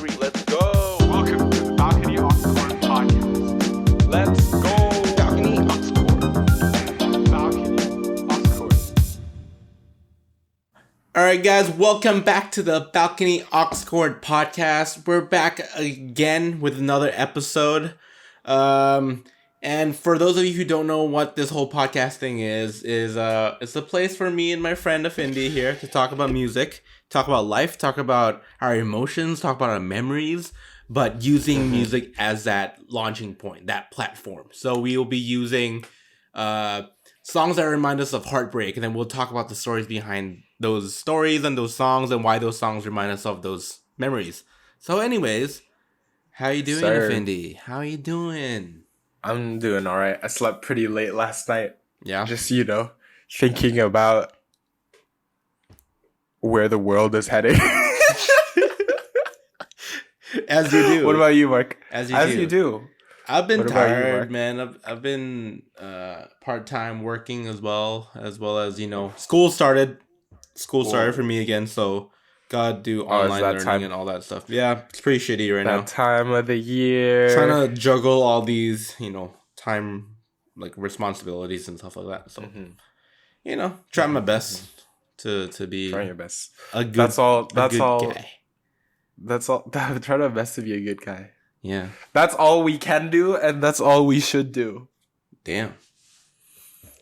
3. Let's go. Welcome to the Balcony AUX Chord podcast. Let's go. Balcony AUX Chord. Balcony AUX Chord. All right, guys, welcome back to the Balcony AUX Chord podcast. We're back again with another episode. And for those of you who don't know what this whole podcast thing is it's a place for me and my friend Findi here to talk about music, talk about life, talk about our emotions, talk about our memories, but using music as that launching point, that platform. So we will be using songs that remind us of heartbreak, and then we'll talk about the stories behind those stories and those songs and why those songs remind us of those memories. So anyways, how you doing, Findi? How you doing? I'm doing all right. I slept pretty late last night. Yeah. Just, thinking about where the world is heading. As you do. What about you, Mark? As you do. I've been What about you, tired, Mark? man. I've been part-time working as well as school started. School started for me again, so gotta do online learning time? and all that stuff. Yeah, it's pretty shitty right now. That time of the year. Trying to juggle all these, time, like, responsibilities and stuff like that. So, trying my best to be Trying your best. a good, That's all. guy. That's all. Try our best to be a good guy. Yeah. That's all we can do, and that's all we should do. Damn.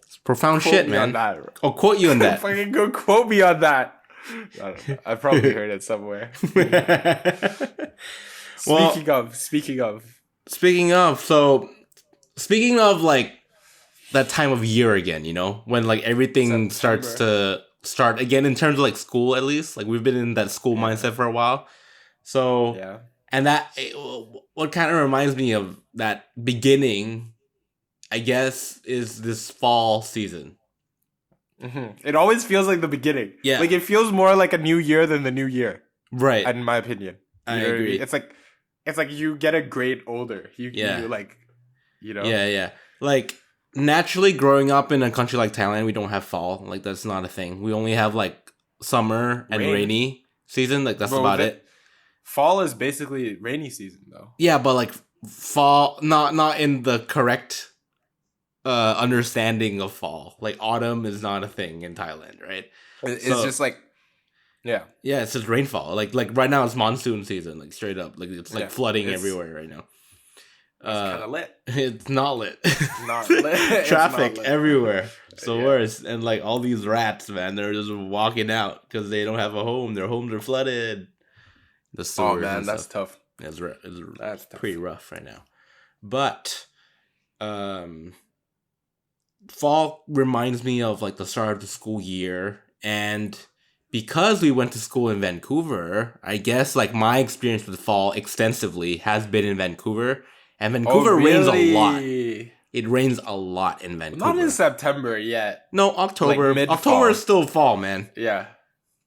It's profound Quote shit, me man. on that. I'll quote you on that. Fucking go quote me on that. I don't know. I probably heard it somewhere. Speaking of, like, that time of year again, when, like, everything starts again in terms of, like, school, at least. Like, we've been in that school mindset for a while. So, yeah. and what kind of reminds me of that beginning, I guess, is this fall season. Mm-hmm. It always feels like the beginning. Yeah. Like, it feels more like a new year than the new year. Right. In my opinion. I You know what agree. mean? It's like you get a grade older. You like, Yeah. Like, naturally, growing up in a country like Thailand, we don't have fall. Like, that's not a thing. We only have, like, summer and rainy season. Like, that's about it. Fall is basically rainy season, though. Yeah, but, like, fall, not in the correct understanding of fall. Like, autumn is not a thing in Thailand, right? It's just like, yeah. Yeah, it's just rainfall. Like right now it's monsoon season, like, straight up. Like, it's like flooding everywhere right now. It's kind of lit. It's not lit. Not lit. Traffic It's not lit. everywhere. So Yeah. worse. And, like, all these rats, man, they're just walking out because they don't have a home. Their homes are flooded. The sewers. Oh, man, and that's stuff. tough. That's pretty rough right now. But fall reminds me of, like, the start of the school year, and because we went to school in Vancouver, I guess, like, my experience with fall extensively has been in Vancouver, and Vancouver rains a lot. It rains a lot in Vancouver. Not in September yet. No, October. Like mid-fall. October is still fall, man. Yeah.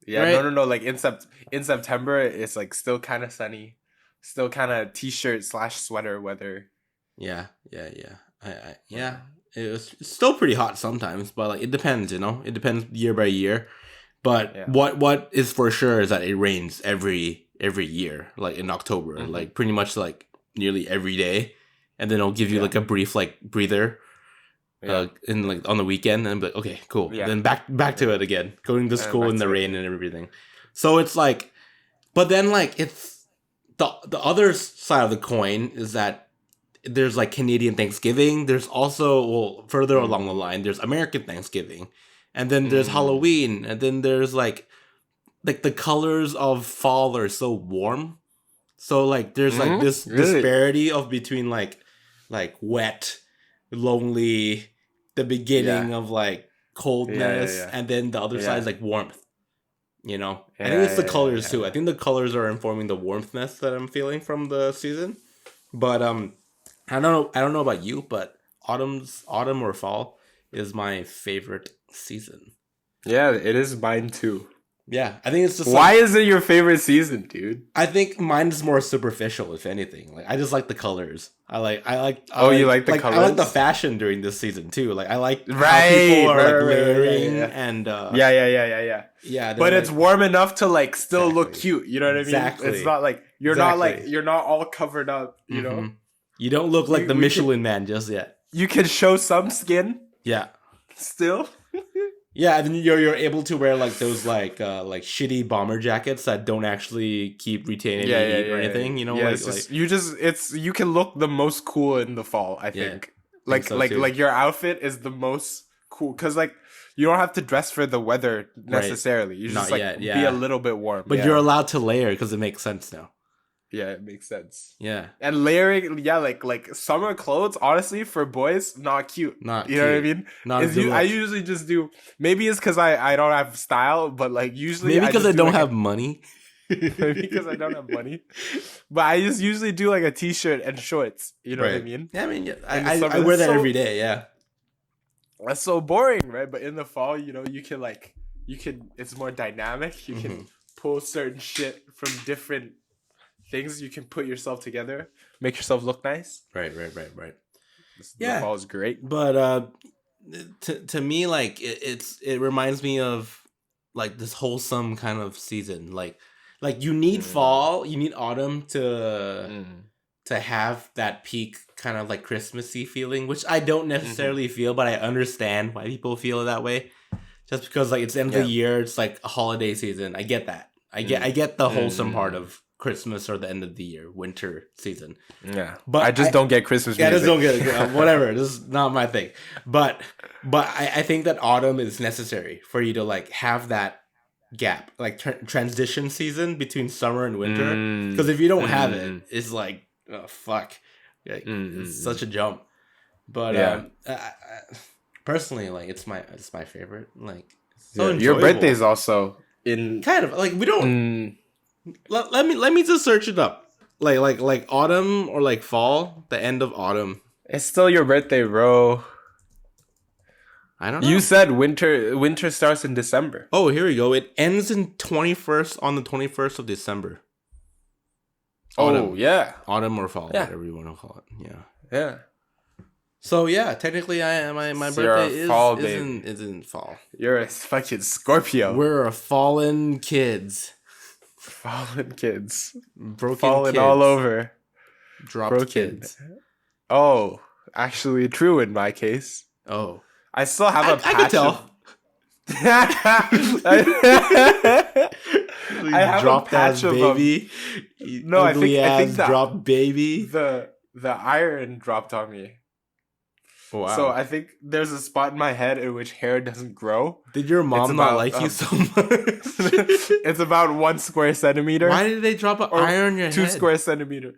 Right? No. Like, in September, it's, like, still kind of sunny. Still kind of t-shirt/sweater weather. Yeah. It's still pretty hot sometimes, but, like, it depends, It depends year by year. But what is for sure is that it rains every year, like, in October, like, pretty much, like, nearly every day, and then it'll give you like a brief, like, breather, in, like, on the weekend, and be like, okay, cool. Yeah. Then back to it again, going to school in the rain and everything. So it's like, but then, like, it's the other side of the coin is that there's, like, Canadian Thanksgiving. There's also, further along the line, there's American Thanksgiving. And then there's Halloween. And then there's, like the colors of fall are so warm. So, like, there's, like, this disparity of between, like wet, lonely, the beginning of, like, coldness. And then the other side is, like, warmth. I think it's the colors, too. I think the colors are informing the warmthness that I'm feeling from the season. But, I don't know about you, but autumn or fall is my favorite season. Yeah, it is mine too. Yeah, I think it's just Why is it your favorite season, dude? I think mine is more superficial, if anything. Like I just like the colors. I like. You like the colors? I like the fashion during this season too. Like I like how Right, people are like right, layering yeah. and Yeah. yeah. But it's warm enough to like still look Exactly. cute. You know what I mean? Exactly. It's not like you're not all covered up. You know, Mhm. You don't look like the we Michelin Man just yet. you can show some skin Yeah. still. Yeah, and then you're able to wear like those like shitty bomber jackets that don't actually keep retaining heat or anything. You know, Yeah, like you can look the most cool in the fall. I Yeah, think so too. like your outfit is the most cool because like you don't have to dress for the weather necessarily. You just Not like yet, be yeah. a little bit warm. but you're allowed to layer because it makes sense now. yeah, it makes sense. Yeah, And layering, yeah, like summer clothes, honestly, for boys, not cute. not You know what I cute. mean? Not It's a good I look. usually just do. Maybe it's because I don't have style, but like usually Maybe because just I do, don't like, have money. maybe because I don't have money. But I just usually do like a t-shirt and shorts. You know what I mean? Yeah, I mean, yeah, In the I summer, wear that's that so- every day. Yeah, That's so boring, right? But in the fall, you know, you can it's more dynamic. You can Mm-hmm. pull certain shit from different things. You can put yourself together, make yourself look nice. right. The Yeah. fall is great. But to me, like it reminds me of like this wholesome kind of season. Like you need fall, you need autumn to have that peak kind of like Christmassy feeling, which I don't necessarily feel, but I understand why people feel that way. Just because like it's the end of the year, it's like a holiday season. I get that. I get the wholesome part of Christmas or the end of the year, winter season. Yeah, But I just don't get Christmas Yeah, I music. just don't get it. Whatever. This is not my thing. But I think that autumn is necessary for you to like have that gap, like transition season between summer and winter. Because if you don't have it, it's like, oh fuck, like, it's such a jump. But Yeah. personally, like it's my favorite. Like Yeah, so your enjoyable. birthday is also in. kind of like we don't. Let me just search it up. Like autumn or like fall, the end of autumn. It's still your birthday, bro. I don't know. You said winter starts in December. Oh, here we go. It ends in 21st on the 21st of December. Oh Autumn. yeah, Autumn or fall, Yeah. whatever you want to call it. Yeah. yeah. So yeah, technically my So you're a birthday fall isn't fall. You're a fucking Scorpio. We're a fallen kids. Fallen kids. Broken Fallen kids. all over. Dropped Broken. kids. Oh, actually true in my case. Oh. I still have a I patch can tell. of... I have dropped a patch ass of baby. No, I Ugly think ass that- dropped baby. the iron dropped on me. Wow. So I think there's a spot in my head in which hair doesn't grow. Did your mom It's not about, like you so much? It's about 1 square centimeter. Why did they drop an Or iron on your 2 head? square centimeter.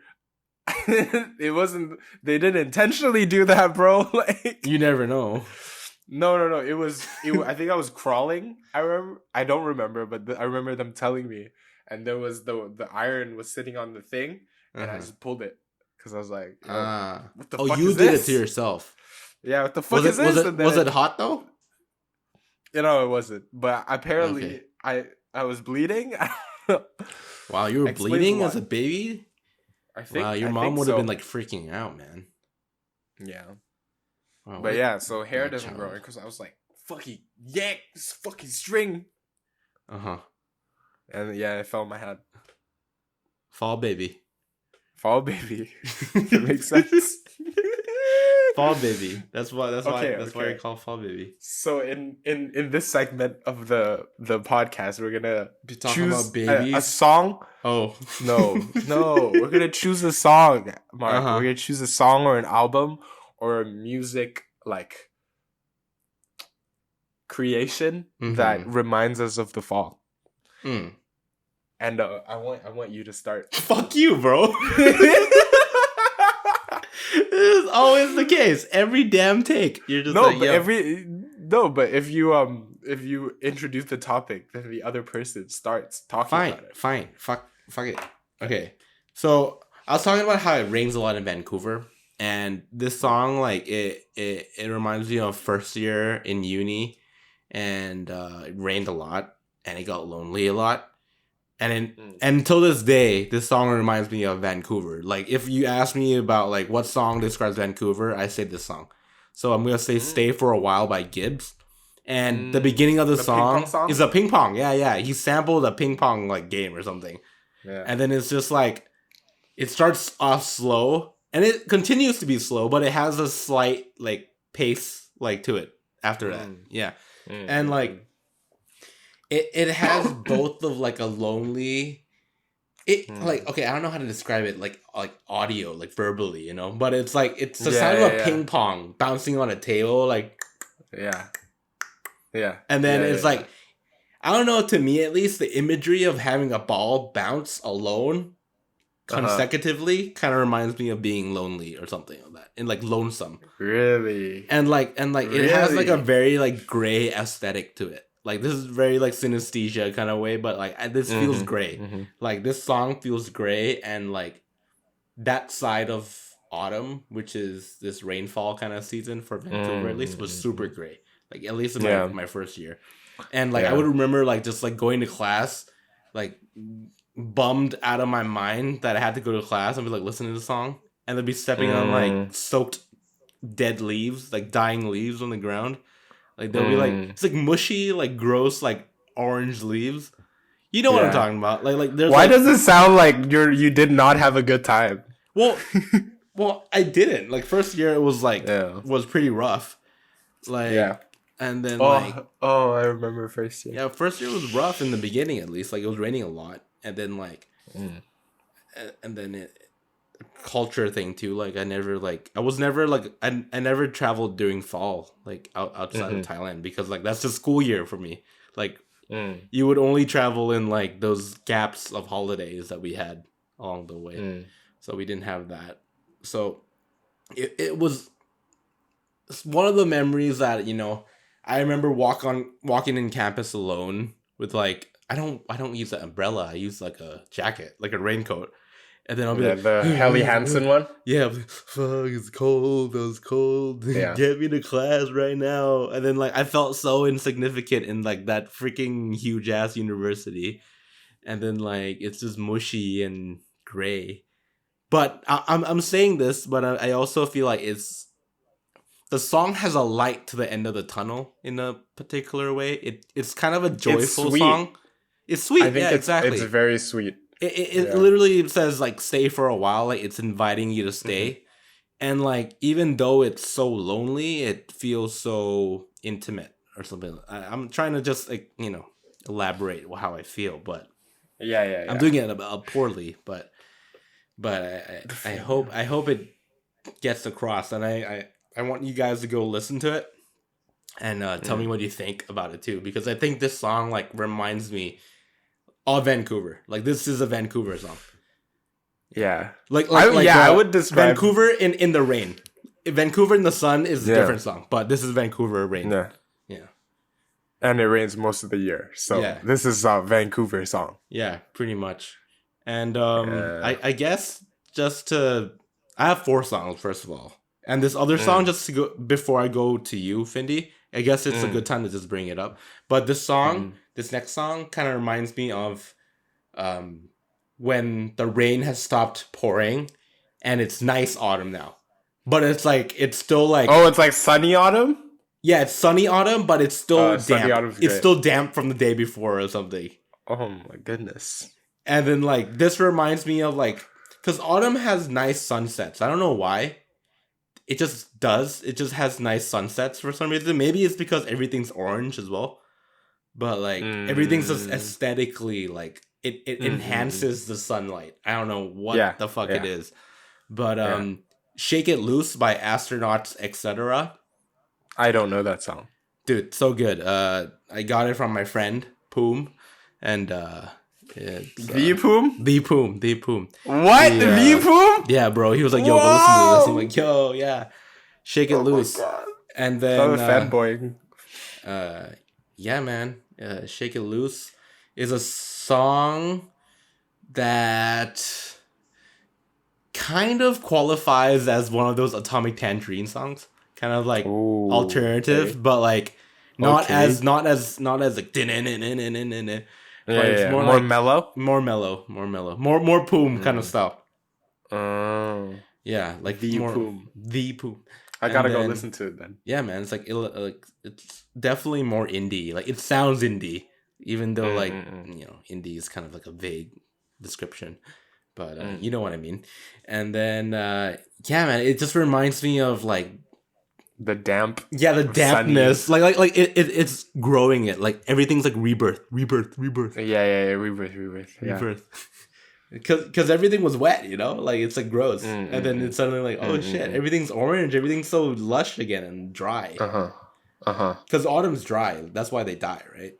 It wasn't. They didn't intentionally do that, bro. Like, You never know. no. It was. I think I was crawling. I remember. I don't remember, but I remember them telling me. And there was the iron was sitting on the thing, and I just pulled it because I was like, yo, what the Oh, fuck you is did this? it to yourself. Yeah, what the fuck Was is it this? was And it then was it hot though? You know, it wasn't. But apparently, Okay. I was bleeding. Wow, you were Explains bleeding a as a lot. baby? I think. Wow, your I mom think would have so. been like freaking out, man. Yeah. Wow, But what- yeah, so hair Yeah, doesn't child. grow because I was like, fucking yank this fucking string. Uh-huh. And yeah, it fell on my head. Fall baby. Fall baby. It makes sense. Fall baby. That's why Okay, why okay. you call fall baby. So in this segment of the podcast, we're gonna Be talking choose about babies. a song. Oh. No, we're gonna choose a song, Mark. Uh-huh. We're gonna choose a song or an album or a music like creation that reminds us of the fall. Mm. And I want you to start. Fuck you, bro. This is always the case. Every damn take. You're just No, like, but yo. but if you introduce the topic, then the other person starts talking about it. Fine. Fuck it. Okay. So I was talking about how it rains a lot in Vancouver. And this song, like it reminds me of first year in uni. And it rained a lot. and it got lonely a lot. And until this day, this song reminds me of Vancouver. Like, if you ask me about like what song describes Vancouver, I say this song. So I'm gonna say "Stay for a While" by Gibbz. And the beginning of the song is a ping pong. Yeah. He sampled a ping pong like game or something. Yeah. And then it's just like, it starts off slow and it continues to be slow, but it has a slight like pace like to it after that. Yeah. And like, it has both of like a lonely, like, okay, I don't know how to describe it like audio, like verbally, you know, but it's like, it's the sound of a ping pong bouncing on a table, like, yeah. And then it's like, I don't know, to me at least, the imagery of having a ball bounce alone consecutively kind of reminds me of being lonely or something like that, and like lonesome. Really? And like it has like a very like gray aesthetic to it. Like, this is very like synesthesia kind of way, but like this feels gray. Like, this song feels gray, and like that side of autumn, which is this rainfall kind of season for Vancouver at least, was super gray. Like, at least in my first year. And like I would remember like just like going to class, like bummed out of my mind that I had to go to class and be like listening to the song, and then be stepping on like soaked dead leaves, like dying leaves on the ground. Like, they'll be like, it's like mushy, like gross, like orange leaves. You know what I'm talking about? Like there's. Why like, does it sound like you did not have a good time? Well, I didn't. Like, first year it was like was pretty rough. Like and then I remember first year. Yeah, first year was rough in the beginning at least. Like, it was raining a lot, and then like, and then culture thing too. Like, I never traveled during fall, like outside of Thailand, because like that's just school year for me. Like, you would only travel in like those gaps of holidays that we had along the way, so we didn't have that. So it was one of the memories that, you know, I remember walking in campus alone with like, I don't use an umbrella. I use like a jacket, like a raincoat. And then I'll be like, the Helly Hansen one? Yeah, I'm like, fuck, it's cold. It was cold. Get me to class right now. And then like, I felt so insignificant in like that freaking huge ass university. And then like, it's just mushy and gray. But I'm saying this, but I also feel like the song has a light to the end of the tunnel in a particular way. It's kind of a joyful song. It's sweet. I think exactly. It's very sweet. It literally says like, stay for a while. Like, it's inviting you to stay. And like, even though it's so lonely, it feels so intimate or something. I'm trying to just like, you know, elaborate how I feel, but I'm doing it poorly, but I hope it gets across, and I want you guys to go listen to it and tell me what you think about it too, because I think this song like reminds me of Vancouver. Like, this is a Vancouver song. Yeah. I would describe Vancouver in the rain. Vancouver in the sun is a different song, but this is Vancouver rain. Yeah. And it rains most of the year, so this is a Vancouver song. Yeah, pretty much. And I guess I have 4 songs first of all. And this other song, just to go before I go to you, Findi, I guess it's a good time to just bring it up. But this song, this next song, kind of reminds me of when the rain has stopped pouring and it's nice autumn now. But it's like, it's still like... Oh, it's like sunny autumn? Yeah, it's sunny autumn, but it's still damp. It's still damp from the day before or something. Oh my goodness. And then like, this reminds me of like... Because autumn has nice sunsets. I don't know why. It just does. It just has nice sunsets for some reason. Maybe it's because everything's orange as well. But like, everything's just aesthetically like, it enhances the sunlight. I don't know what the fuck it is. But Shake It Loose by Astronauts, etc. I don't know that song. Dude, so good. I got it from my friend, Poom. And it's The Poom? The Poom. What? The Poom? Yeah, bro. He was like, yo, go listen to this. I'm like, yo, yeah. Shake It Loose. And then I'm a fanboy. Yeah, man. Shake It Loose is a song that kind of qualifies as one of those Atomic Tangerine songs. Kind of like alternative, but like Not Okay. as like but it's more like mellow. more poom kind of style. Oh, Yeah, like the more poom. the poom. I gotta And go then- listen to it then. Yeah, man, it's like it's definitely more indie. Like it sounds indie, even though like you know, indie is kind of like a vague description, but you know what I mean. And then yeah, man, it just reminds me of like The damp. the dampness, like it's growing it. Like everything's like rebirth. Yeah. Rebirth. Yeah. Because everything was wet, you know, like it's like gross, and then it's suddenly like, oh shit, everything's orange, everything's so lush again and dry. Because autumn's dry, that's why they die, right?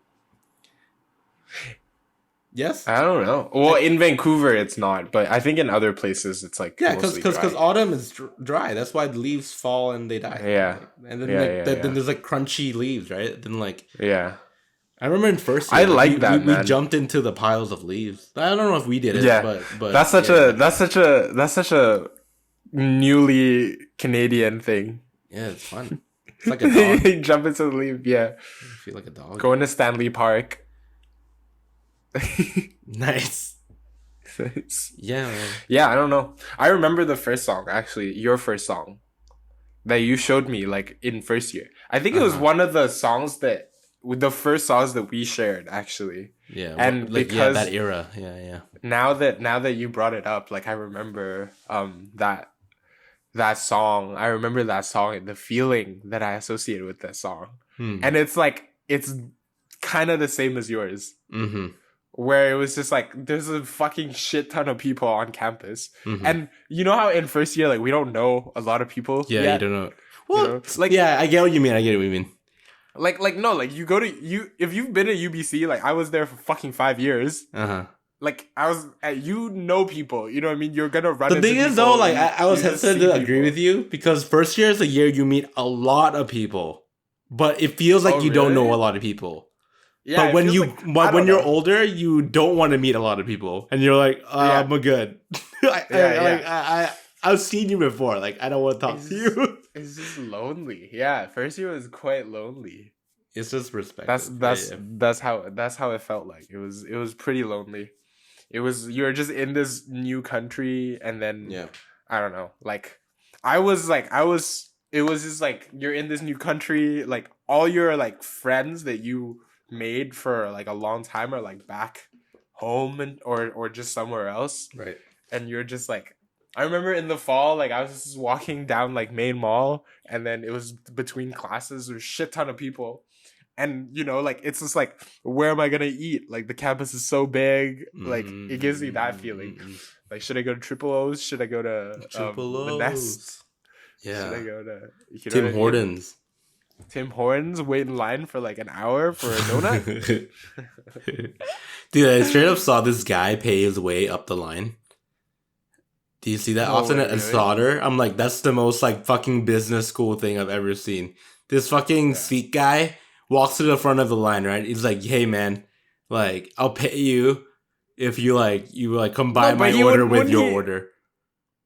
Yes. I don't know. Well, in Vancouver, it's not, but I think in other places, it's like Yeah, mostly because dry. autumn is dry. That's why the leaves fall and they die. Yeah. And then Yeah, then there's like crunchy leaves, right? Then like Yeah. I remember in first year, I like we, that, we man. jumped into the piles of leaves. I don't know if we did it, Yeah. but That's such a newly Canadian thing. yeah, it's fun. It's like a dog. Jump into the leaf, yeah. I feel like a dog. Going to Stanley Park. Nice. Yeah, man. Yeah, I don't know. I remember the first song, actually, your first song that you showed me like in first year. I think it was one of the songs that with the first songs that we shared actually. Yeah, And like, because that era. Yeah. now that you brought it up, like I remember that song. I remember that song and the feeling that I associated with that song. And it's like it's kind of the same as yours. Mm-hmm. Where it was just like there's a fucking shit ton of people on campus, and you know how in first year like we don't know a lot of people. Yeah, yet? you don't know. Well, know? Like yeah, I get what you mean. like no, like you go to you if you've been at UBC, like I was there for fucking 5 years. Like I was, you know people. You know what I mean? You're gonna run. The thing is though, like I was hesitant to agree with you because first year is the year you meet a lot of people, but it feels like you don't know a lot of people. Yeah, but when you're older, you don't want to meet a lot of people, and you're like, I'm good. I've seen you before. Like, I don't want to talk to you. It's just lonely. Yeah, first year was quite lonely. It's just respect. That's how it felt like. It was pretty lonely. It was you're just in this new country, and then I don't know. Like, it was just like you're in this new country. Like all your like friends that you made for like a long time are like back home and or just somewhere else, right? And you're just like, I remember in the fall, like I was just walking down like Main Mall, and then it was between classes, there's a shit ton of people, and you know, like it's just like, where am I gonna eat? Like the campus is so big, like it gives me that feeling. Like, should I go to Triple O's? Should I go to the Nest? Yeah. Should I go to Tim Hortons? Tim Hortons, wait in line for like an hour for a donut. Dude, I straight up saw this guy pay his way up the line. Do you see that often at Slaughter? I'm like, that's the most like fucking business school thing I've ever seen. This fucking Sikh guy walks to the front of the line, right? He's like, hey man, like I'll pay you if you combine my order with your order.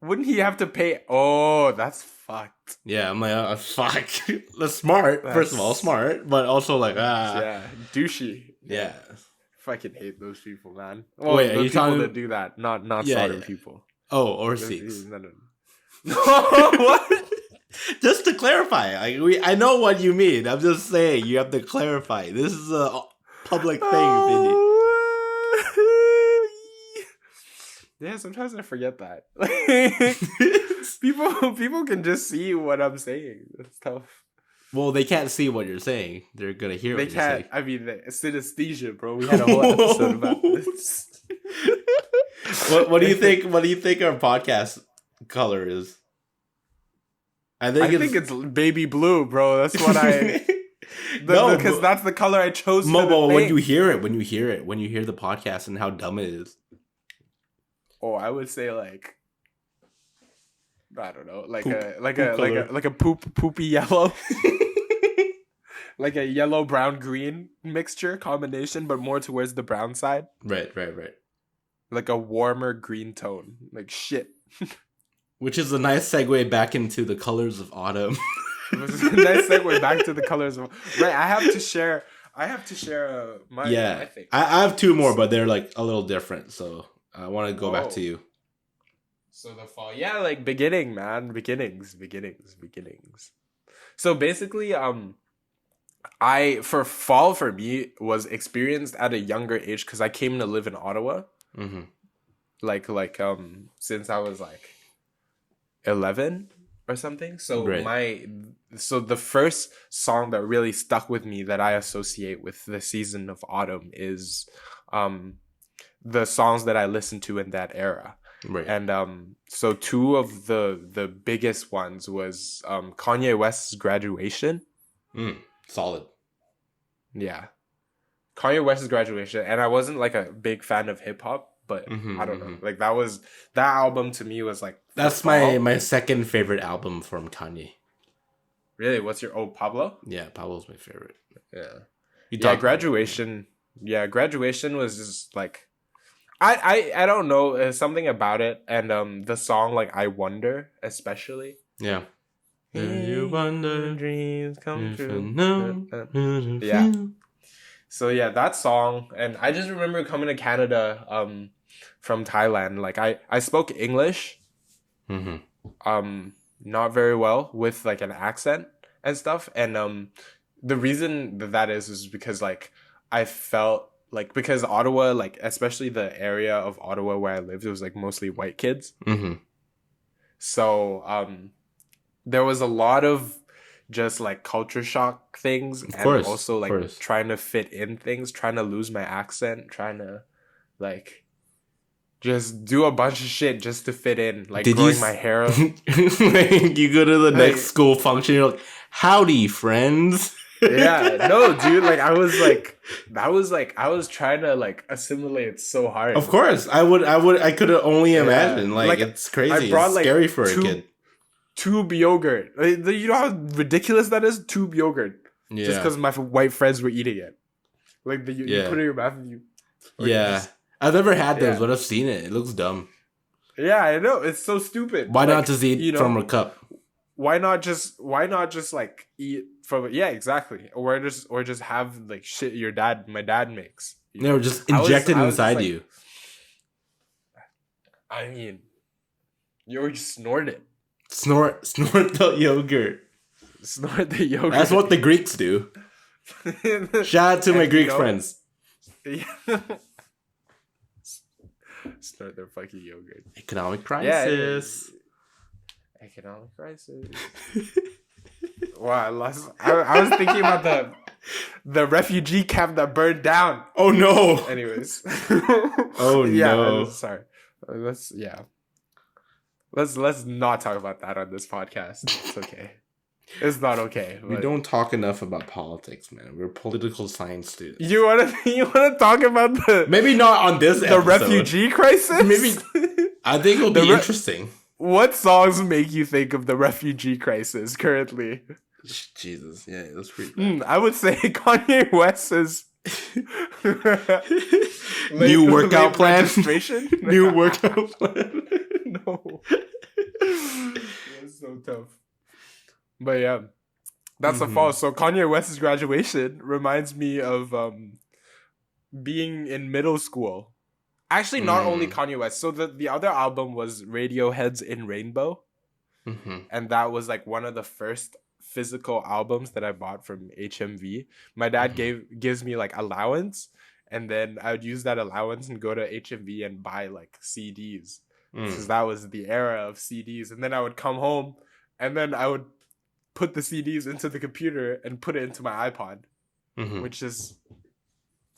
Wouldn't he have to pay? Oh, that's fucked. Yeah, I'm like, fuck. That's smart. First of all, smart, but also like, yeah, douchey. Yeah. Fucking hate those people, man. Well, wait, are the you people talking that do that, not Southern people. Oh, or Sikhs. No, what? Just to clarify, I know what you mean. I'm just saying you have to clarify. This is a public thing, Findi. Yeah, sometimes I forget that. People can just see what I'm saying. It's tough. Well, they can't see what you're saying. They're gonna hear what you're saying. I mean, it's synesthesia, bro. We had a whole episode about this. What do you think? What do you think our podcast color is? I think it's baby blue, bro. That's what I. Because that's the color I chose. When you hear it, when you hear the podcast and how dumb it is. Oh, I would say like, I don't know, like a poopy yellow, like a yellow, brown, green mixture combination, but more towards the brown side. Right. Like a warmer green tone, like shit. Which is a nice segue back into the colors of autumn. It was a nice segue back to the colors of right. I have to share my my thing. I have two more, but they're like a little different. So I want to go back to you. So the fall, yeah, like beginning, man, beginnings. So basically, fall for me was experienced at a younger age because I came to live in Ottawa. Mm-hmm. Like since I was like 11 or something. So right. so the first song that really stuck with me that I associate with the season of autumn is the songs that I listened to in that era. Right. And so two of the biggest ones was Kanye West's Graduation. Solid. Yeah. Kanye West's Graduation, and I wasn't like a big fan of hip hop. But I don't know. Like that album to me was like that's my second favorite album from Kanye. Really? What's your Pablo? Yeah, Pablo's my favorite. Yeah. Graduation. Yeah, Graduation was just like I don't know, something about it, and the song like I Wonder especially. Yeah. You wonder dreams come true. No. Yeah. So yeah, that song, and I just remember coming to Canada from Thailand. Like I spoke English, not very well with like an accent and stuff. And the reason that is because like I felt like because Ottawa, like especially the area of Ottawa where I lived, it was like mostly white kids. So there was a lot of just like culture shock things, and also like trying to fit in things, trying to lose my accent, trying to like just do a bunch of shit just to fit in, like growing my hair. Like, you go to the next school function, you're like, howdy friends. Yeah, no dude, like I was trying to like assimilate so hard. Of course I could only imagine. Like it's crazy. I brought, it's scary for a kid. Tube yogurt. You know how ridiculous that is? Tube yogurt. Yeah. Just because my white friends were eating it. Like you put it in your mouth and you. Yeah. I've never had those, but I've seen it. It looks dumb. Yeah, I know. It's so stupid. Why not just eat from a cup? Why not just like eat from exactly. Or just have like shit my dad makes. No, just inject it inside like, you. I mean, you just snort it. Snort the yogurt. Snort the yogurt. That's what the Greeks do. Shout out to my Greek friends. Yeah. Snort their fucking yogurt. Economic crisis. Yeah. Economic crisis. Wow, I was thinking about the refugee camp that burned down. Oh no. Anyways. Oh no. Sorry. Let's not talk about that on this podcast. It's okay. It's not okay. We don't talk enough about politics, man. We're political science students. You wanna talk about maybe not on this episode. Refugee crisis? Maybe I think it'll be interesting. What songs make you think of the refugee crisis currently? Jesus, yeah, that's pretty bad. I would say Kanye West's new workout plan. New workout plan. No. That's so tough. But yeah, that's the fall. So Kanye West's Graduation reminds me of being in middle school. Actually, not only Kanye West. So the other album was Radiohead's In Rainbow. And that was like one of the first physical albums that I bought from HMV. My dad gives me like allowance, and then I would use that allowance and go to HMV and buy like CDs. Because that was the era of CDs. And then I would come home, and then I would put the CDs into the computer and put it into my iPod, which is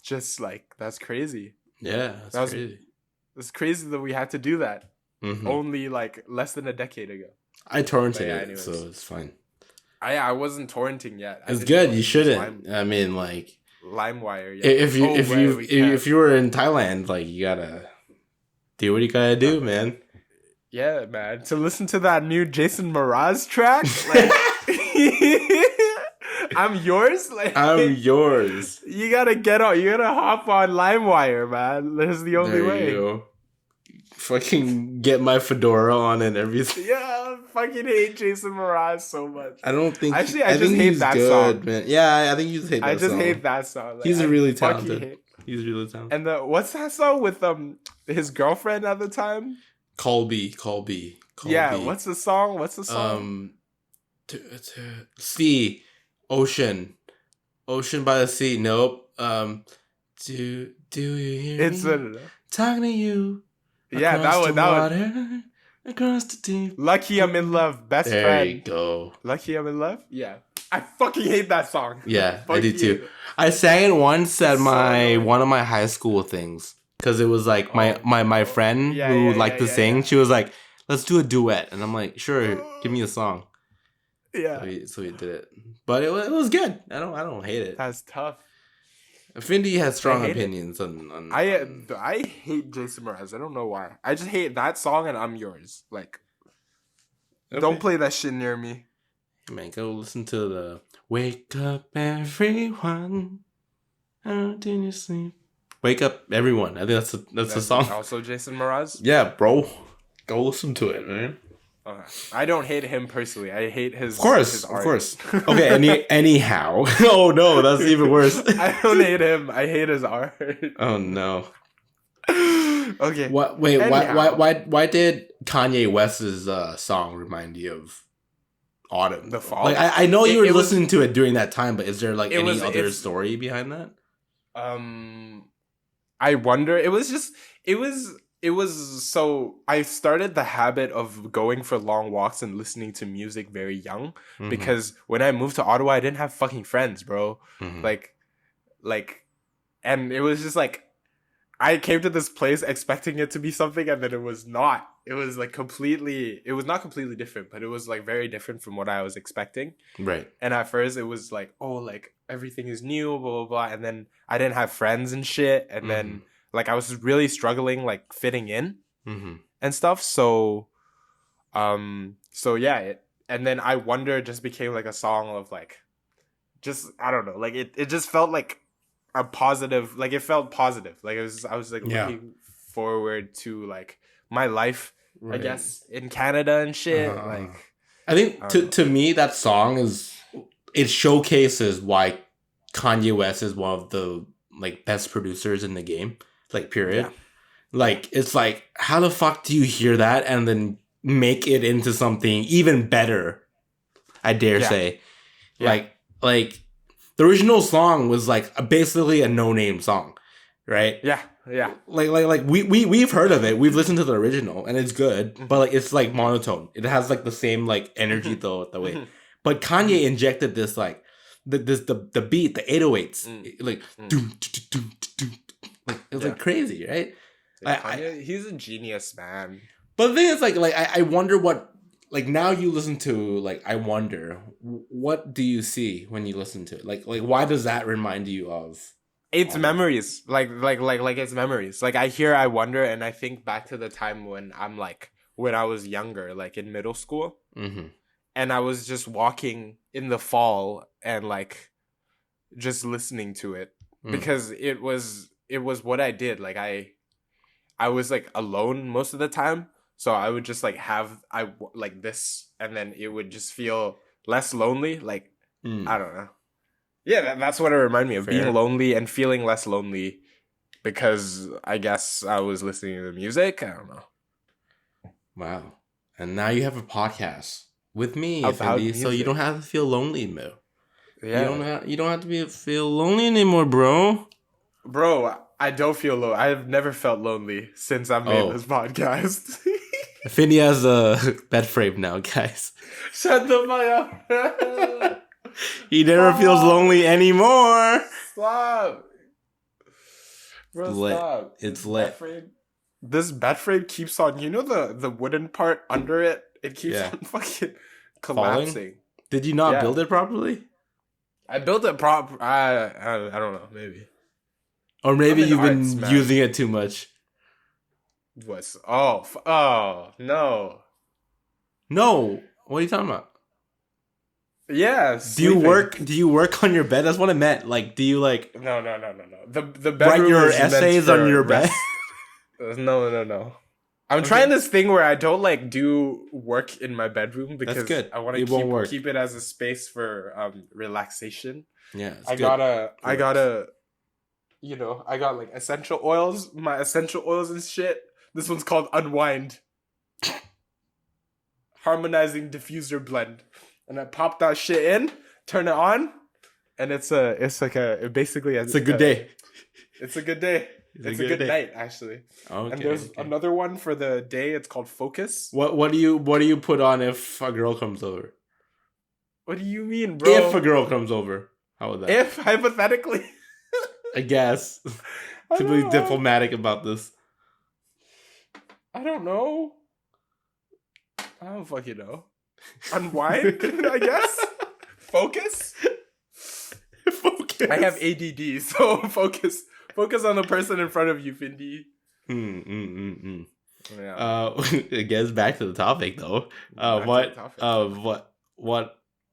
just like, that's crazy. Yeah, that's crazy. It's crazy that we had to do that only like less than a decade ago. I torrented it, so it's fine. I wasn't torrenting yet. It's good. You shouldn't. I mean, like LimeWire. Yeah. If you were in Thailand, like you gotta do what you gotta do, man. Yeah, man. To listen to that new Jason Mraz track, like I'm yours. Like I'm yours. You gotta get on. You gotta hop on LimeWire, man. That's the only way. You go. fucking get my fedora on and everything. Yeah, I fucking hate Jason Mraz so much. I don't think. Actually, I just think hate he's that good, song. man. Yeah, I think you just hate that I just song. hate that song. Like, He's I really fucking talented. hate- He's really talented. And what's that song with Colby. his girlfriend at the time? Colby. Yeah, what's the song? Sea, ocean by the sea. Nope. Do you hear It's me? Talking to you. Yeah, that across one. the That one. water, across the deep. Lucky I'm in love, best There friend. you go. Lucky I'm in love. Yeah, I fucking hate that song. Yeah, I Fucking do hate too. it. I sang it once at So my annoying. one of my high school things because it was like my friend Yeah, who yeah, liked to yeah, sing. yeah. She was like, "Let's do a duet," and I'm like, "Sure, give me a song." Yeah, So we did it, but it was good. I don't hate it. that's tough. Findi has strong I hate it. opinions on I hate Jason Mraz. I don't know why. I just hate that song and I'm Yours. Like, don't play that shit near me. Man, go listen to the "Wake Up Everyone, how did you sleep?" Wake up, everyone. I think that's the song. Also, Jason Mraz. Yeah, bro, go listen to it, man. Okay. I don't hate him personally. I hate his. Of course, his of art. course. Okay, anyhow. Oh no, that's even worse. I don't hate him. I hate his art. Oh no. Okay. What? Wait. Anyhow. Why did Kanye West's song remind you of autumn? The fall? Like I know you were It was- listening to it during that time, but is there like It any was- other it's- story behind that? I wonder. It was so I started the habit of going for long walks and listening to music very young Mhm. because when I moved to Ottawa I didn't have fucking friends, bro. Mhm. Like and it was just like I came to this place expecting it to be something and then it was not. It was like it was not completely different, but it was like very different from what I was expecting. Right. And at first it was like, oh, like everything is new, blah, blah, blah. And then I didn't have friends and shit. And then like I was really struggling, like fitting in Mm-hmm. and stuff. So yeah. And then I Wonder just became like a song of like, just, I don't know. Like it just felt like a positive, like it felt positive. Like I was like Yeah. looking forward to like my life, Right. I guess, in Canada and shit. Uh-huh. Like, I think I don't to me that song it showcases why Kanye West is one of the like best producers in the game, like period. Yeah. Like it's like how the fuck do you hear that and then make it into something even better? I dare Yeah. say, Yeah. like the original song was like basically a no-name song, right? yeah. Like we've heard of it. We've listened to the original and it's good, but like it's like monotone. It has like the same like energy though the way. But Kanye injected this like the beat, the 808s, like doom, doom, doom, doom, like it was like crazy, right? Kanye, he's a genius, man. But the thing is like I wonder what like now you listen to like I wonder what do you see when you listen to it? Like why does that remind you of? It's memories, like it's memories. Like I hear I Wonder, and I think back to the time when when I was younger, like in middle school, Mm-hmm. and I was just walking in the fall and like just listening to it because it was what I did. Like I was like alone most of the time, so I would just like have like this, and then it would just feel less lonely. Like I don't know. Yeah, that's what it reminded me of. Fair. Being lonely and feeling less lonely because I guess I was listening to the music. I don't know. Wow. And now you have a podcast with me, About Findi, so you music. don't have to feel lonely, Mo. Yeah. You don't have to feel lonely anymore, bro. Bro, I don't feel low. I've never felt lonely since I made Oh. this podcast. Findi has a bed frame now, guys. Shut the fuck up. He never feels lonely anymore. Stop. Bro, Lit. stop. It's This lit. bed frame- This bed frame keeps on, you know the wooden part under it? It keeps Yeah. on fucking collapsing. Did you not Yeah. build it properly? I built it prop. I don't know, maybe. Or maybe I'm in you've been arts, man. using it too much. What's oh no. No. What are you talking about? Yeah. Do you sleeping. work on your bed? That's what I meant. Like, do you like No. The write bedroom your is meant essays for on your bed? rest. No. I'm trying this thing where I don't like do work in my bedroom because That's good. I want It won't work. to keep it as a space for relaxation. Yeah, it's I good. gotta, you know, I got like essential oils, my essential oils and shit. This one's called Unwind. Harmonizing diffuser blend. And I pop that shit in, turn it on, and it's a good day. It's a good day. It's a good night, actually. Okay, and there's another one for the day. It's called Focus. What do you put on if a girl comes over? What do you mean, bro? If a girl comes over, how would that? If hypothetically, I guess to be diplomatic about this. I don't know. I don't fucking know. Unwind, I guess. Focus. Focus. I have ADD, so focus. Focus on the person in front of you, Findi. Yeah. It gets back to the topic though. What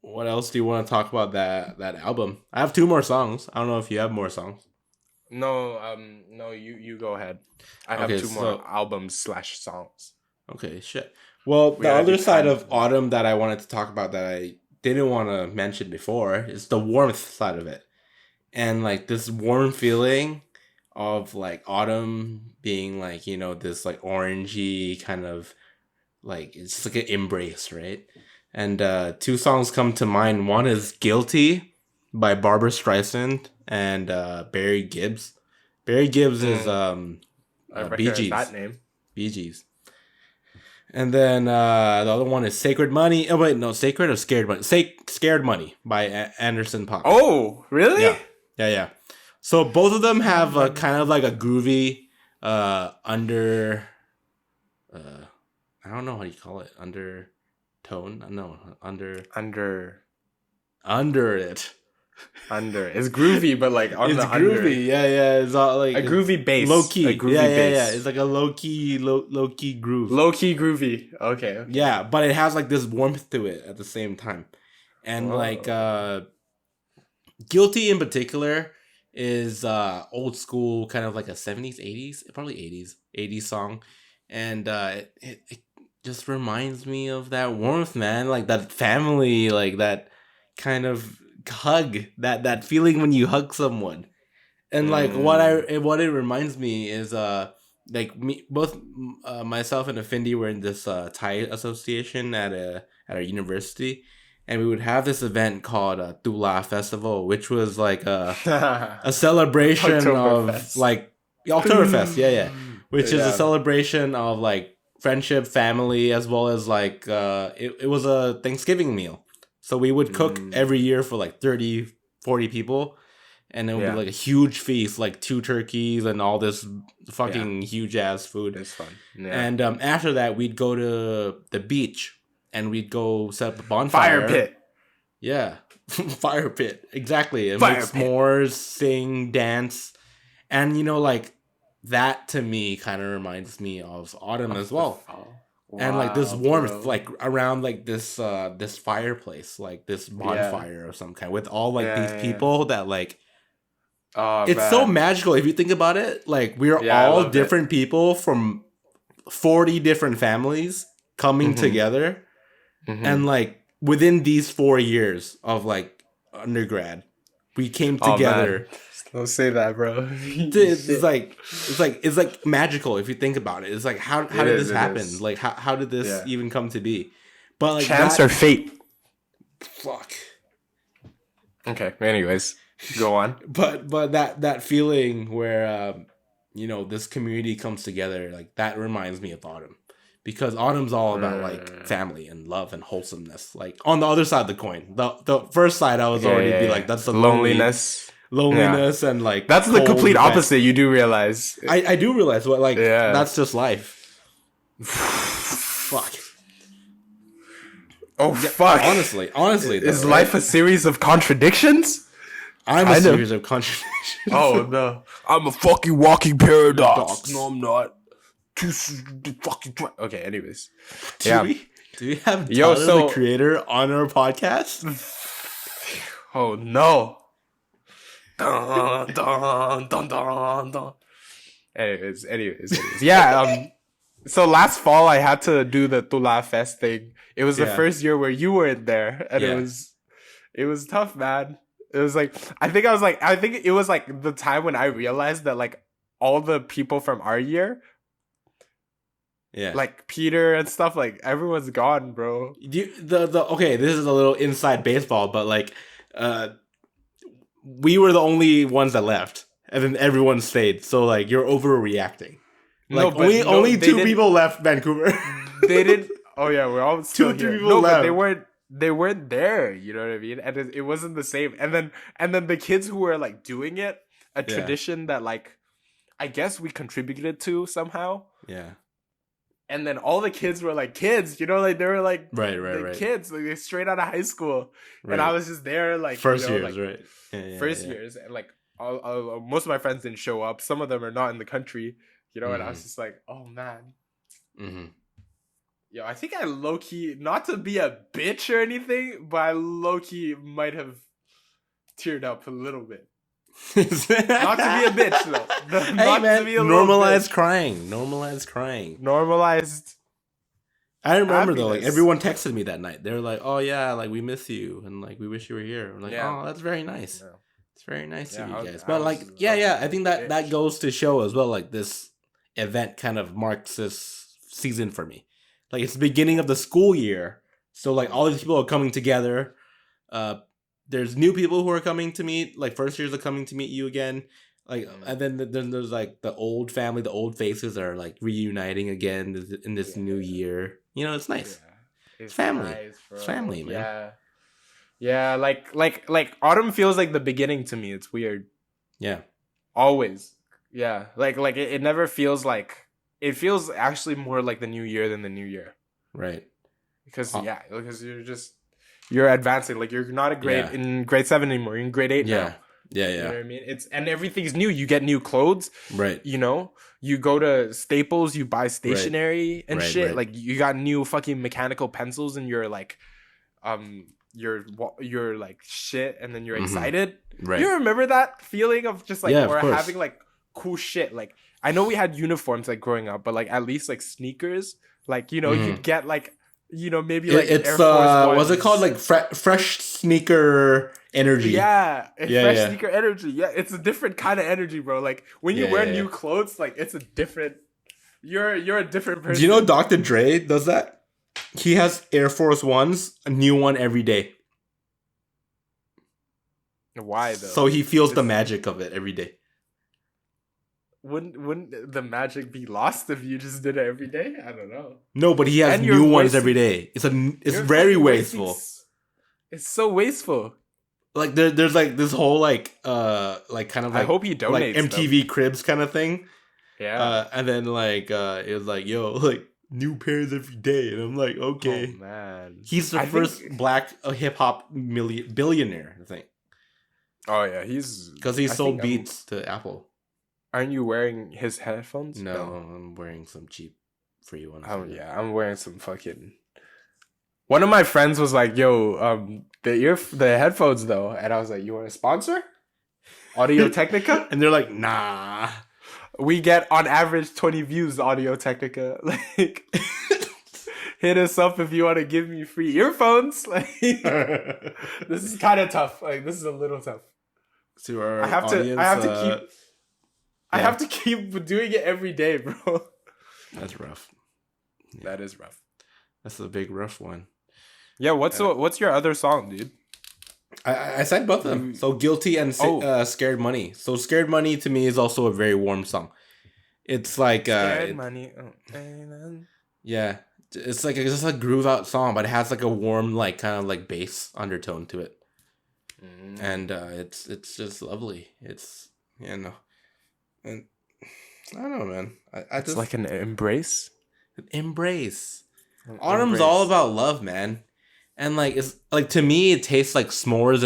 else do you want to talk about that album? I have 2 more songs. I don't know if you have more songs. No, you go ahead. I have 2 more albums / songs. Okay, shit. Well, the other side of Autumn that I wanted to talk about that I didn't want to mention before is the warmth side of it. And like this warm feeling of like autumn being like, you know, this like orangey kind of like, it's just like an embrace, right? And 2 songs come to mind. One is Guilty by Barbara Streisand and Barry Gibbz. Barry Gibbz is Bee Gees. That name. Bee Gees. And then the other one is Sacred Money. Oh wait, no, Sacred or Scared Money? Scared Money by Anderson .Paak. Oh, really? Yeah. So both of them have a kind of like a groovy under I don't know how you call it, undertone. No, under it. It's groovy, but like on it's the groovy. under. Yeah. It's all like A groovy bass. low key. A groovy bass. Yeah. It's like a low key groove. Low key groovy. Okay. Yeah, but it has like this warmth to it at the same time, and like Guilty in particular is old school, kind of like a 70s, 80s, probably 80s song, and it just reminds me of that warmth, man, like that family, like that kind of hug, that feeling when you hug someone. And like what it reminds me is like me, both myself and Findi were in this Thai association at our university, and we would have this event called Tula Festival, which was like a celebration of like Oktoberfest, which is a celebration of like friendship, family, as well as like it was a Thanksgiving meal. So we would cook every year for like 30, 40 people. And it would be like a huge feast, like 2 turkeys and all this fucking huge ass food. It's fun. Yeah. And after that, we'd go to the beach and we'd go set up a bonfire. Fire pit. Yeah. Fire pit. Exactly. And Fire make pit. s'mores, sing, dance. And, you know, like that to me kind of reminds me of autumn as well. And like this warmth, like around like this this fireplace, like this bonfire of some kind, with all like these people that like. It's so magical if you think about it. Like we're all different people from 40 different families coming together, and like within these 4 years of like undergrad, we came together. Don't say that, bro. It's like magical if you think about it. It's like how did this happen? Like how did this even come to be? But like chance or fate? Fuck. Okay. Anyways. Go on. But that feeling where you know, this community comes together, like that reminds me of autumn, because autumn's all about like family and love and wholesomeness. Like on the other side of the coin, the first side I was already be like, that's the loneliness and like that's the complete opposite. You do realize. I do realize, but like that's just life. Fuck. Oh fuck. Honestly, is life a series of contradictions? I'm a series of contradictions. Oh no, I'm a fucking walking paradox. No, I'm not. Okay. Anyways, do we have Tyler, the Creator, on our podcast? Oh no. Dun, dun, dun, dun, dun. Anyways. Yeah. So last fall I had to do the Tula Fest thing. It was the Yeah. first year where you weren't there, and Yeah. it was tough, man. It was like I think it was like the time when I realized that like all the people from our year, Yeah. like Peter and stuff, like everyone's gone, bro. Okay, this is a little inside baseball, but like we were the only ones that left, and then everyone stayed. So like you're overreacting. Like only they two didn't- people left Vancouver. They didn't. Oh yeah, we're all still three here. people No, but left. they weren't there. You know what I mean? And it wasn't the same. And then the kids who were like doing it, a Yeah. tradition that like I guess we contributed to somehow. Yeah. And then all the kids were like kids, you know, like they were like Right. kids, like they straight out of high school. Right. And I was just there, like First you know, years, like, right? Yeah, first yeah. years, and like all, most of my friends didn't show up. Some of them are not in the country, you know. And I was just like, oh man, Mm-hmm. yo, I think I low key, not to be a bitch or anything, but I low key might have teared up a little bit. Not to be a bitch though. Hey Not man, to be a little normalize bitch. crying. Normalize crying. Normalized. I remember though, like Happiness. everyone texted me that night. They were like, "Oh yeah, like we miss you, and like we wish you were here." I'm like, Yeah. "Oh, that's very nice. Yeah. It's very nice Yeah, of you I guys." was- But I like, was- yeah, I think that bitch. that goes to show as well. Like this event kind of marks this season for me. Like it's the beginning of the school year, so like all these people are coming together. There's new people who are coming to meet. Like first years are coming to meet you again. Like and then there's like the old family, the old faces are like reuniting again in this new year. You know, it's nice. Yeah. It's family. Nice, bro. It's family, man. Yeah. Yeah, like autumn feels like the beginning to me. It's weird. Yeah. Always. Yeah. Like it never feels like it feels actually more like the new year than the new year. Right. Because because you're advancing. Like you're not in grade 7 anymore. You're in grade 8 now. Yeah. You know what I mean? And everything's new. You get new clothes. Right. You know, you go to Staples, you buy stationery and Right, shit. right. Like you got new fucking mechanical pencils, and you're like, you're like shit, and then you're Mhm. excited. Right. You remember that feeling of just like Yeah, of or course. having like cool shit. Like I know we had uniforms like growing up, but like at least like sneakers. Like you know, Mhm. you'd get like maybe like It's Air Force what's it Ones. called? Like fresh sneaker energy. Yeah, Yeah, fresh yeah. sneaker energy. Yeah, it's a different kind of energy, bro. Like when you Yeah, wear yeah, new yeah. clothes, like it's a different. You're a different person. Do you know Dr. Dre does that? He has Air Force Ones, a new one every day. Why though? So he feels the It's- magic of it every day. Wouldn't the magic be lost if you just did it every day? I don't know. No, but he has And you're new ones wasting- every day. It's You're very fucking wasting wasteful. It's so wasteful. Like there's like this whole like kind of like I hope he donates. like MTV Cribs kind of thing. Them. Yeah. And then like it was like, yo, like new pairs every day, and I'm like, okay. Oh man. He's the I first think- black hip hop billionaire, I think, Oh yeah, he's because he I sold think, beats to Apple. Aren't you wearing his headphones? No, I'm wearing some cheap free ones. Yeah, I'm wearing some fucking. One of my friends was like, "Yo, the headphones though," and I was like, "You want a sponsor? Audio Technica? And they're like, nah. We get on average 20 views. Audio Technica, like, hit us up if you want to give me free earphones." Like, this is kind of tough. Like, this is a little tough. To our I have to audience, I yeah. have to keep doing it every day, bro. That's rough. Yeah. That is rough. That's a big rough one. Yeah, what's your other song, dude? I said both of them. So Guilty and Scared Money. So Scared Money to me is also a very warm song. It's like Scared money. Oh, yeah, it's like just a groove out song, but it has like a warm like kind of like bass undertone to it, and it's just lovely. It's and I don't know, man. I It's just like an embrace. embrace. An Autumn's embrace. all about love, man. And like it's like to me it tastes like s'mores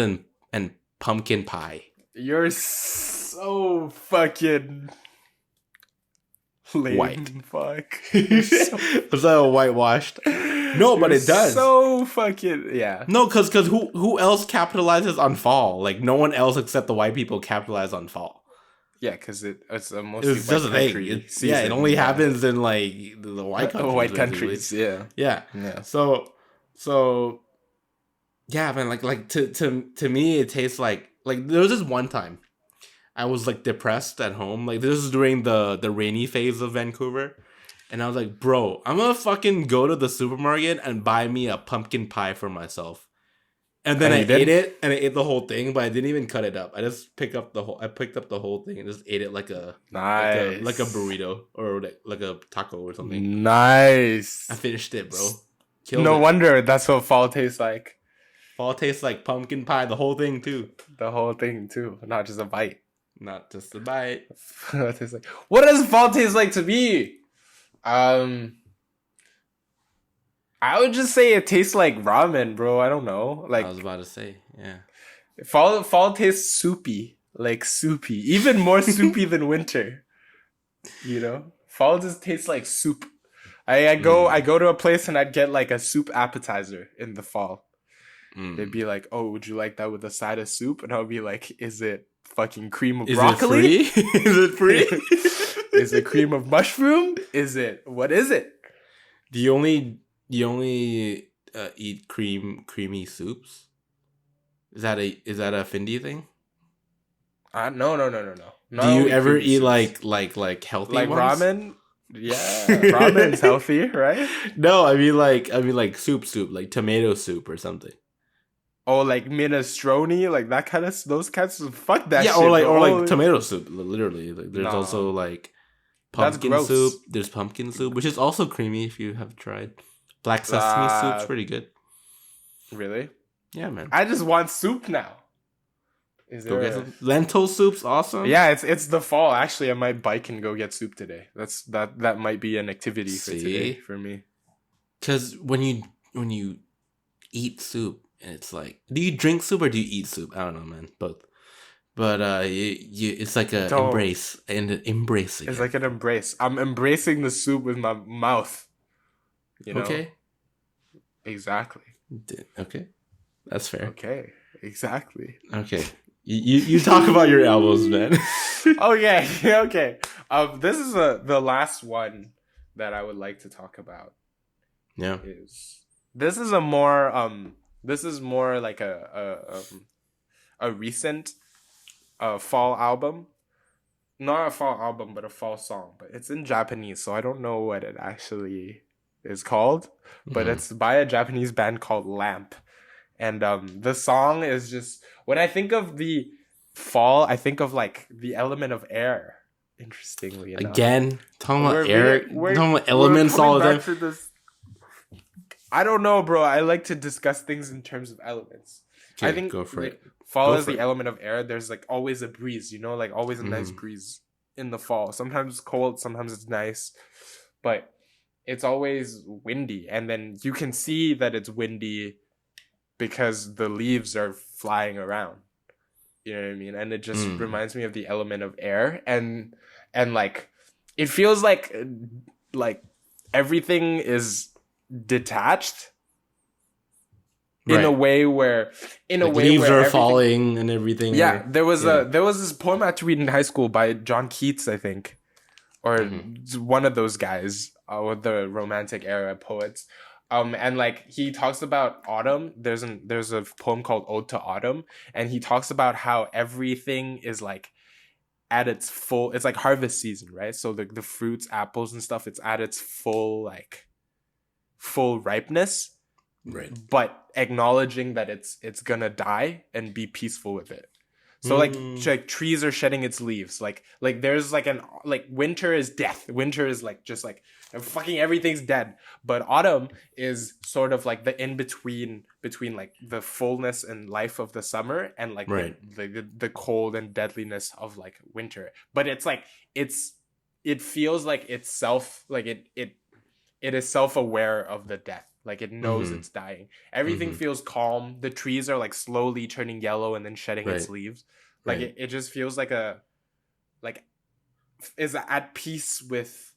and pumpkin pie. You're so fucking lame. White. Fuck. Is that a whitewashed? No, but You're it does. So fucking yeah. No, cause who else capitalizes on fall? Like no one else except the white people capitalize on fall. Yeah, because it's a mostly It's just a thing. It only happens in like the white countries. White countries, yeah. Yeah. So yeah, man. Like to me, it tastes like there was this one time I was like depressed at home. Like this is during the rainy phase of Vancouver. And I was like, bro, I'm gonna fucking go to the supermarket and buy me a pumpkin pie for myself. And then I ate it, and I ate the whole thing, but I didn't even cut it up. I just picked up the whole thing and just ate it like a like a burrito or like a taco or something. Nice. I finished it, bro. No wonder that's what fall tastes like. Fall tastes like pumpkin pie, the whole thing too. The whole thing too, not just a bite. Not just a bite. What does fall taste like to me? I would just say it tastes like ramen, bro. I don't know. Like I was about to say, yeah. Fall tastes soupy, like soupy, even more soupy than winter. You know, fall just tastes like soup. I go to a place and I'd get like a soup appetizer in the fall. They'd be like, "Oh, would you like that with a side of soup?" And I would be like, "Is it fucking cream of broccoli? Is it free? Is it cream of mushroom? What is it?" Do you only eat creamy soups? Is that a Findi thing? No. Do you ever eat soups. like healthy like ones? Ramen? Yeah, ramen's healthy, right? No, I mean like soup, like tomato soup or something. Oh, like minestrone, like that kind of those kinds of fuck that. Yeah, shit, or like tomato soup. Literally, like, there's also like pumpkin soup. There's pumpkin soup, which is also creamy if you have tried. Black sesame soup's pretty good. Really? Yeah, man. I just want soup now. Go get some lentil soup's awesome. Yeah, it's the fall. Actually, I might bike and go get soup today. That might be an activity for today for me. Because when you eat soup, and it's like, do you drink soup or do you eat soup? I don't know, man. Both. But it's like a embrace and embracing. It's like an embrace. I'm embracing the soup with my mouth. You know? Okay. Exactly. Okay. That's fair. Okay. Exactly. Okay. You talk about your albums, man. Okay. This is the last one that I would like to talk about. Yeah. This is more like a recent fall album. Not a fall album, but a fall song. But it's in Japanese, so I don't know what it actually is called. But it's by a Japanese band called Lamp. And the song is just, when I think of the fall, I think of like the element of air. Interestingly enough. Again, talking about air, talking about elements all the time. I don't know, bro. I like to discuss things in terms of elements. Okay, I think go for it. Fall is the element of air. There's like always a breeze, you know, like always a nice breeze in the fall. Sometimes it's cold, sometimes it's nice, but it's always windy. And then you can see that it's windy because the leaves are flying around. You know what I mean? And it just reminds me of the element of air. And like, it feels like everything is detached in a way where leaves are falling and everything. Yeah, there was this poem I had to read in high school by John Keats, I think, or one of those guys with the Romantic era poets. And like he talks about autumn. There's a poem called Ode to Autumn, and he talks about how everything is like at its full. It's like harvest season, right? So the fruits, apples, and stuff. It's at its full ripeness, right? But acknowledging that it's gonna die and be peaceful with it. So like trees are shedding its leaves. Like there's like winter is death. Winter is like just like fucking everything's dead. But autumn is sort of like the in between like the fullness and life of the summer and like the cold and deadliness of like winter. But it's like it feels like itself, like it is self-aware of the death. Like it knows it's dying. Everything feels calm. The trees are like slowly turning yellow and then shedding its leaves. Like it just feels like is at peace with,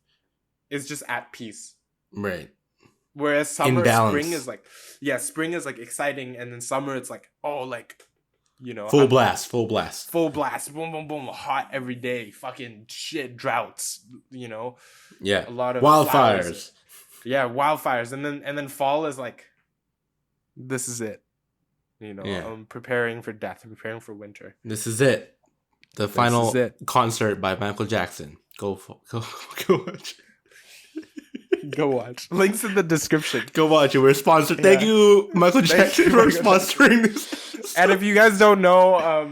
is just at peace. Right. Whereas spring is like exciting, and then summer it's like, oh, like You know, Full blast. full blast, boom, boom, boom, hot every day, fucking shit, droughts, you know, Yeah. a lot of Wildfires. flowers. Yeah, wildfires, and then fall is like, this is it, you know. Yeah. I'm preparing for death. I'm preparing for winter. This is it. The final is it. concert by Michael Jackson. Go watch. Go watch. Links in the description. Go watch it. We're sponsored. Thank Yeah. you, Michael Jackson, you, for Michael sponsoring this. And if you guys don't know,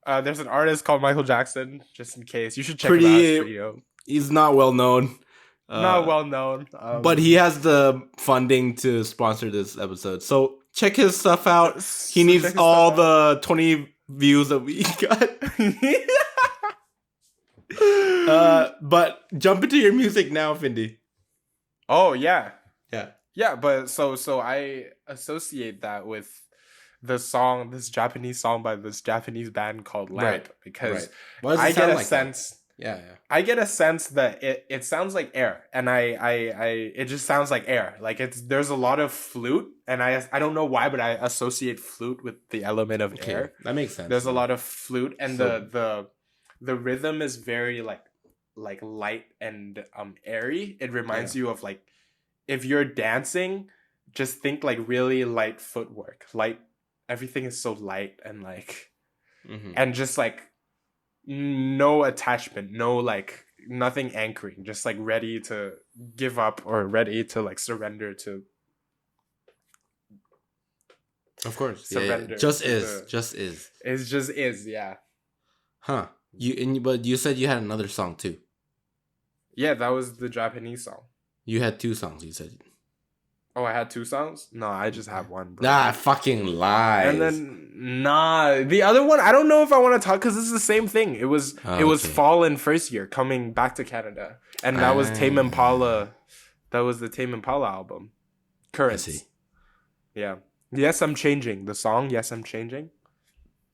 there's an artist called Michael Jackson. Just in case, you should check him out. It's pretty dope. He's not well known. Not well known, but he has the funding to sponsor this episode. So check his stuff out. He needs all the 20 views that we got. But jump into your music now, Findi. Oh yeah, Yeah. But so I associate that with this Japanese song by this Japanese band called Lamp, because Why does it I sound get a like sense. that? Yeah. I get a sense that it sounds like air, and it just sounds like air. Like there's a lot of flute, and I don't know why, but I associate flute with the element of air. That makes sense. There's a lot of flute, and the rhythm is very like light and airy. It reminds you of like, if you're dancing, just think like really light footwork. Light, everything is so light and like, and just like no attachment, no like nothing anchoring, just like ready to give up or ready to like surrender to. Of course. Surrender. Yeah. Just is. It just is, yeah. Huh. But you said you had another song too. Yeah, that was the Japanese song. You had 2 songs, you said. Oh, I had 2 songs? No, I just have one, bro. Nah, fucking lies. And then the other one, I don't know if I want to talk, because this is the same thing. It was fall in first year, coming back to Canada, and that was Tame Impala. That was the Tame Impala album. Currents. I see. Yeah. Yes, I'm changing. The song, Yes, I'm Changing.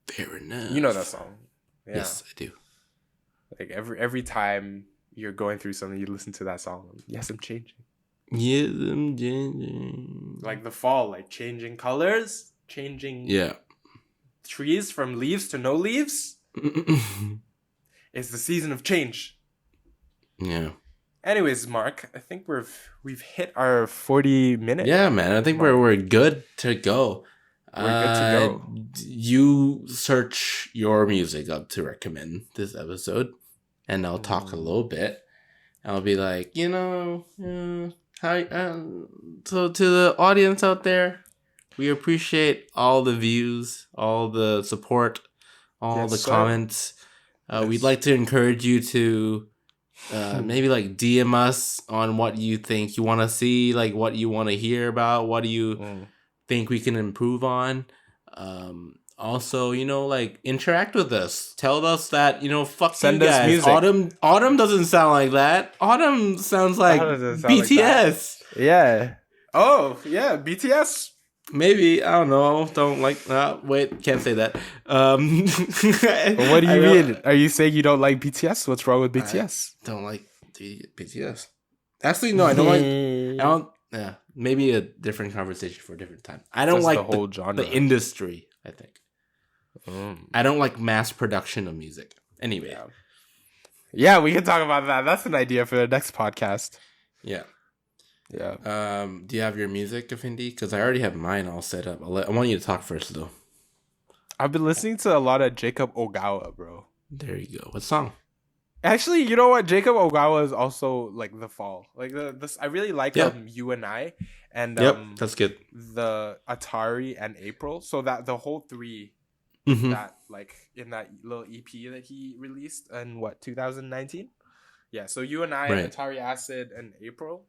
Fair enough. You know that song. Yeah. Yes, I do. Like every time you're going through something, you listen to that song. Yes, I'm changing. Yes, I'm changing. Like the fall, like changing colors, changing trees from leaves to no leaves. It's the season of change. Yeah. Anyways, Mark, I think we've hit our 40 minutes. Yeah, man. I think we're good to go. We're good to go. You search your music up to recommend this episode, and I'll talk a little bit. I'll be like, so to the audience out there, we appreciate all the views, all the support, all the comments. We'd like to encourage you to maybe like DM us on what you think you want to see, like what you want to hear about, what do you think we can improve on. Also, like interact with us. Tell us that, fuck Send you us guys. music. Autumn doesn't sound like that. Autumn sounds like BTS. Yeah. Oh, yeah, BTS. Maybe, I don't know. Don't like wait, can't say that. What do you mean? Are you saying you don't like BTS? What's wrong with BTS? I don't like BTS. Actually, no, I don't like. I don't. Yeah, maybe a different conversation for a different time. I don't like the whole genre, the industry. I think. I don't like mass production of music. Anyway. Yeah, we can talk about that. That's an idea for the next podcast. Yeah. Yeah. Do you have your music, Findi? Because I already have mine all set up. I want you to talk first, though. I've been listening to a lot of Jacob Ogawa, bro. There you go. What song? Actually, you know what? Jacob Ogawa is also like the fall. Like this, I really like You and I, and that's good. The Atari and April. So that the whole 3, that like in that little EP that he released in 2019. Yeah. So You and I, and Atari Acid, and April.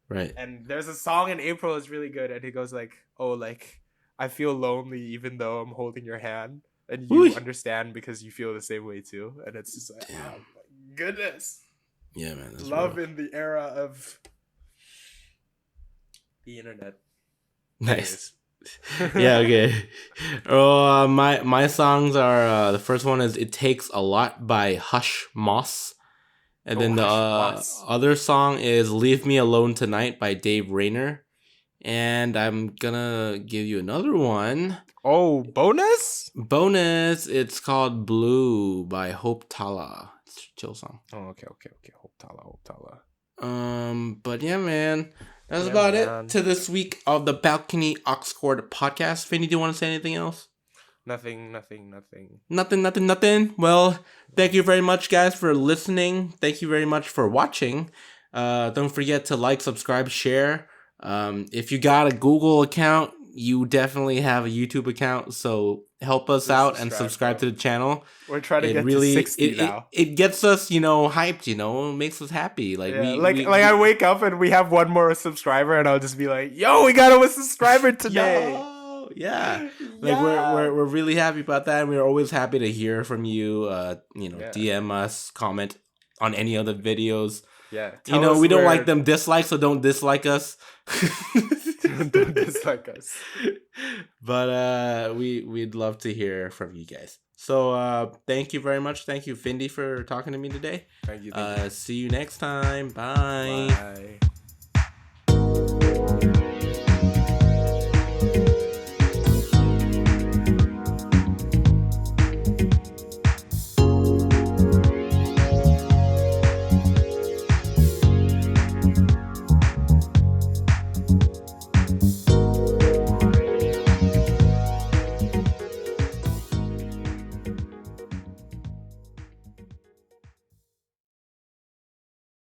Right. And there's a song in April that's really good, and he goes like, "Oh, like I feel lonely even though I'm holding your hand, and you understand because you feel the same way too." And it's just like, oh my goodness. Yeah, man. Love in the era of the internet. Nice. Yeah. Okay. My songs are the first one is "It Takes a Lot" by Hush Moss. And then the other song is "Leave Me Alone Tonight" by Dave Rayner. And I'm gonna give you another one. Oh, bonus? Bonus. It's called Blue by Hope Tala. It's a chill song. Oh, okay. Hope Tala. But yeah, man. That's Yeah, about man. it to this week of the Balcony AUX Chord podcast. Finny, do you want to say anything else? Nothing. Nothing. Well, thank you very much, guys, for listening. Thank you very much for watching. Don't forget to like, subscribe, share. If you got a Google account, you definitely have a YouTube account. So help us out and subscribe to the channel. We're trying to get to 60 now. It gets us, hyped. It makes us happy. Like I wake up and we have one more subscriber, and I'll just be like, "Yo, we got a subscriber today." Yo, yeah. Like we're really happy about that, and we're always happy to hear from you. DM us, comment on any other videos. Yeah, we don't like them dislikes, so don't dislike us. Don't dislike us. But we'd love to hear from you guys. So thank you very much. Thank you, Findi, for talking to me today. Thank you. See you next time. Bye. Bye.